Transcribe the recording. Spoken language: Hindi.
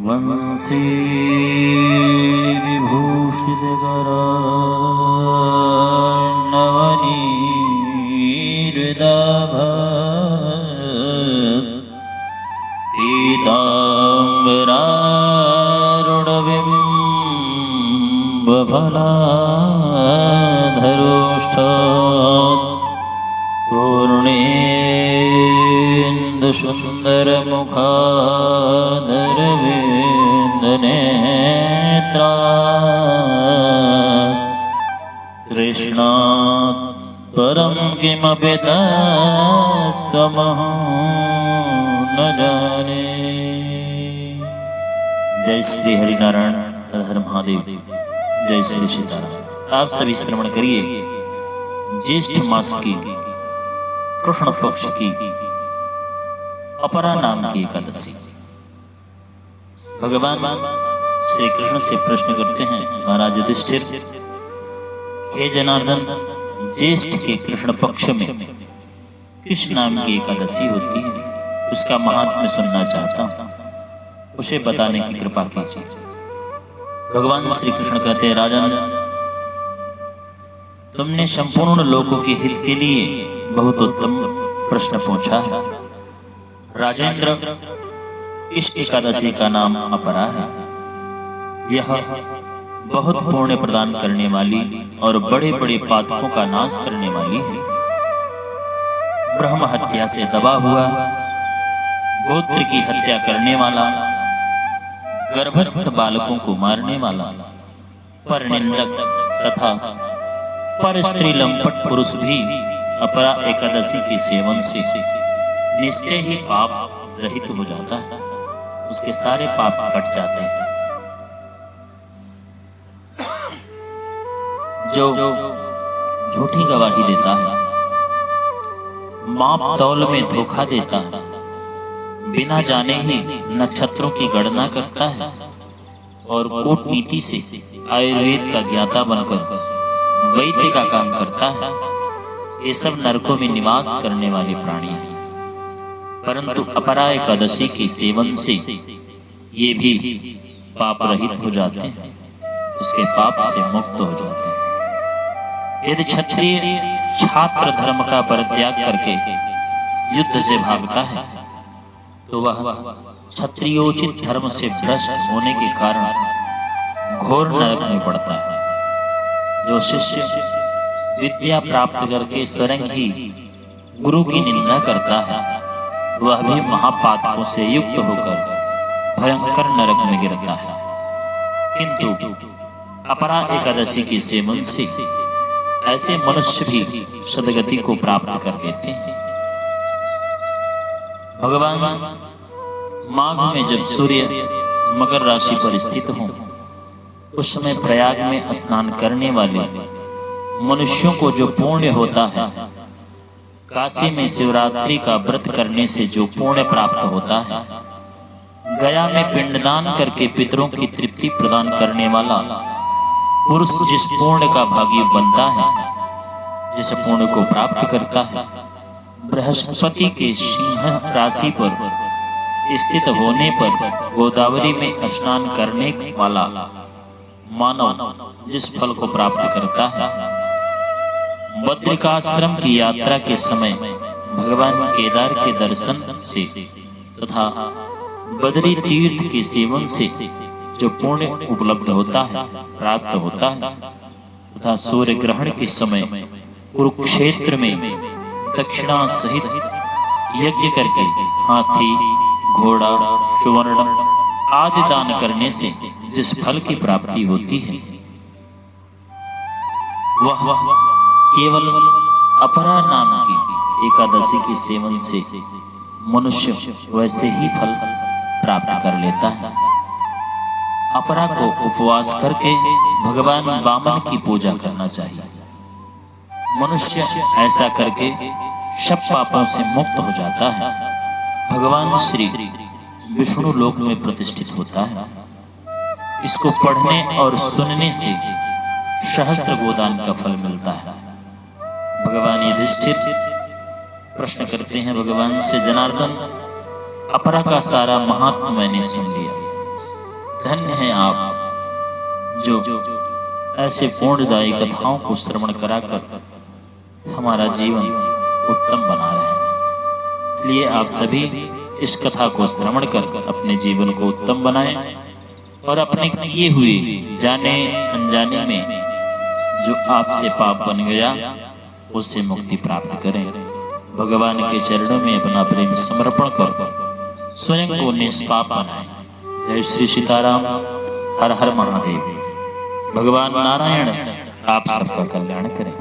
वंशी विभूषितकरार्णवनीहृदाभ पीताम्बरारुणबिम्बफलाधरोष्ठात् पूर्णेन्दुसुन्दरमुखाधरविन्दनेत्रात् कृष्णात् परं किमपि तत्त्वमहं न जाने। जय श्री हरिनारायण, हर महादेव, जय श्री सीताराम। आप सभी श्रवण करिए ज्येष्ठ मास की कृष्ण पक्ष की अपरा नाम की एकादशी। भगवान श्री कृष्ण से प्रश्न करते हैं, महाराज युधिष्ठिर, हे जनार्दन, ज्येष्ठ के कृष्ण पक्ष में किस नाम की एकादशी होती है? उसका महात्म्य सुनना चाहता हूं, उसे बताने की कृपा कीजिए। भगवान श्री कृष्ण कहते हैं, राजन, तुमने संपूर्ण लोगों के हित के लिए बहुत उत्तम प्रश्न पूछा है। राजेंद्र, इस एकादशी का नाम अपरा है। यह बहुत पुण्य प्रदान करने वाली और बड़े बड़े पातकों का नाश करने वाली है। ब्रह्म हत्या से दबा हुआ, गोत्र की हत्या करने वाला, गर्भस्थ बालकों को मारने वाला, परनिंदक तथा पर स्त्री लंपट पुरुष भी अपरा एकादशी के सेवन से निश्चय ही पाप रहित हो जाता है, उसके सारे पाप कट जाते हैं। जो झूठी गवाही देता है, माप तौल में धोखा देता है, बिना जाने ही नक्षत्रों की गणना करता है और कूटनीति से आयुर्वेद का ज्ञाता बनकर वैद्य का काम करता है, ये सब नरकों में निवास करने वाले प्राणी हैं। परंतु अपरा एकादशी के सेवन से ये भी पाप रहित हो जाते हैं, उसके पाप से मुक्त हो जाते हैं। यदि क्षत्रिय छात्र धर्म का परित्याग करके युद्ध से भागता है तो वह क्षत्रियोचित धर्म से भ्रष्ट होने के कारण घोर नरक में पड़ता है। जो शिष्य विद्या प्राप्त करके स्वयं ही गुरु की निंदा करता है, वह भी महापातकों से युक्त होकर भयंकर नरक में गिरता है। किंतु अपरा एकादशी के सेवन से ऐसे मनुष्य भी सदगति को प्राप्त कर लेते हैं। भगवान माघ में जब सूर्य मकर राशि पर स्थित हो, उस समय प्रयाग में स्नान करने वाले मनुष्यों को जो पुण्य होता है, काशी में शिवरात्रि का व्रत करने से जो पुण्य प्राप्त होता है, गया में पिंडदान करके पितरों की तृप्ति प्रदान करने वाला पुरुष जिस पुण्य का भागी बनता है, जिस पुण्य को प्राप्त करता है, बृहस्पति के सिंह राशि पर स्थित होने पर गोदावरी में स्नान करने वाला मानव जिस फल को प्राप्त करता है, बद्रिकाश्रम की यात्रा के समय भगवान केदार के दर्शन से तथा बद्री तीर्थ के सेवन से जो पुण्य उपलब्ध होता है, प्राप्त होता है, तथा सूर्य ग्रहण के समय कुरुक्षेत्र में दक्षिणा सहित यज्ञ करके हाथी, घोड़ा, सुवर्ण आदि दान करने से जिस फल की प्राप्ति होती है, वह केवल अपरा नाम की एकादशी के सेवन से मनुष्य वैसे ही फल प्राप्त कर लेता है। अपरा को उपवास करके भगवान वामन की पूजा करना चाहिए। मनुष्य ऐसा करके सब पापों से मुक्त हो जाता है, भगवान श्री विष्णु लोक में प्रतिष्ठित होता है। इसको पढ़ने और सुनने से सहस्त्र गोदान का फल मिलता है। भगवान युधिष्ठिर, प्रश्न करते हैं भगवान से, जनार्दन अपरा का सारा महात्मा मैंने सुन लिया, धन्य है आप जो ऐसे पूर्णदायी कथाओं को श्रवण कराकर हमारा जीवन उत्तम बना रहे हैं। इसलिए आप सभी इस कथा को श्रवण कर अपने जीवन को उत्तम बनाएं और अपने किए हुए जाने अनजाने में जो आपसे पाप बन गया उससे मुक्ति प्राप्त करें। भगवान के चरणों में अपना प्रेम समर्पण कर स्वयं को निष्पाप बनाएं। जय श्री सीताराम। हर हर महादेव। भगवान नारायण आप सबका कल्याण करें।